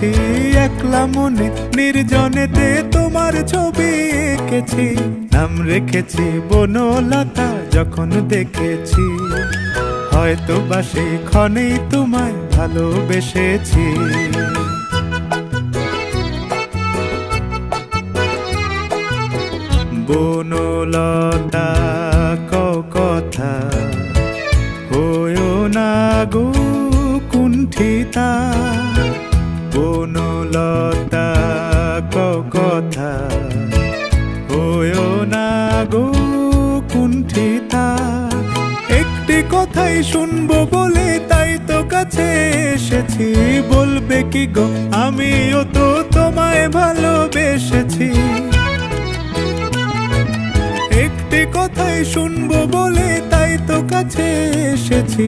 এসেছি একলা মনে নির্জনেতে তোমার ছবি এঁকেছি, নাম রেখেছি বনলতা যখন দেখেছি, হয়তো বা সেই ক্ষণেই তোমায় ভালোবেসেছি। বনলতা কথা হয়ো না গো কুণ্ঠিতা, বনলতা কথা হয়ো না গো কুণ্ঠিতা। একটি কথাই শুনবো বলে তাই তো কাছে এসেছি, বলবে কি গো আমিও তো তোমায় ভালোবেসেছি। একটি কথাই শুনবো বলে তাই তো কাছে এসেছি।